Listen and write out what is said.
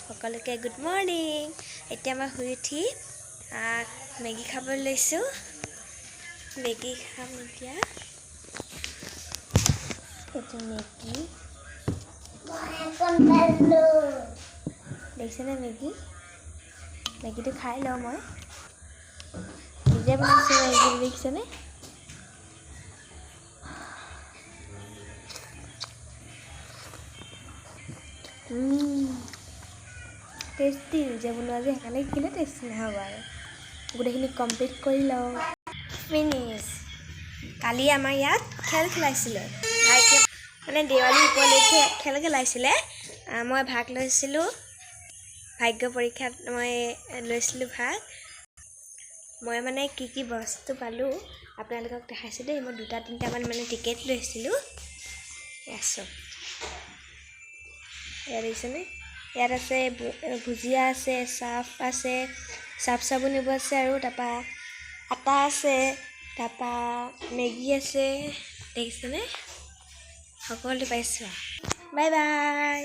সকলোকে good morning. এতিয়া মই শুই উঠি মেগী খাবলৈ লৈছোঁ। মেগী খাম এতিয়া। এইটো মেগী দেখিছেনে? মেগীটো খাই লওঁ। মই নিজে বনাইছোঁ মেগী, দেখিছেনে? টেষ্টি নিজে বনোৱা যে, সেইকাৰণে কিনে টেষ্টি নহ'ব আৰু। গোটেইখিনি কমপ্লিট কৰি লওঁ। ফিনিছ। কালি আমাৰ ইয়াত খেল খেলাইছিলে, ভাইকে মানে দেৱালী উপলক্ষে খেল খেলাইছিলে। মই ভাগ লৈছিলোঁ। ভাগ্য পৰীক্ষাত মই লৈছিলোঁ ভাগ। মই মানে কি বস্তু পালোঁ আপোনালোকক দেখাইছোঁ দেই। মই 2-3টামান মানে টিকেট লৈছিলোঁ। আছোঁ ইয়াত দেখিছেনে? ইয়াত আছে ভুজিয়া আছে, চাৰ্ফ আছে, চাৰ্ফ চাবোন আছে, আৰু তাৰপৰা আটা আছে, তাৰপৰা মেগী আছে, দেখিছেনে? সকলো পাইছোঁ। Bye bye.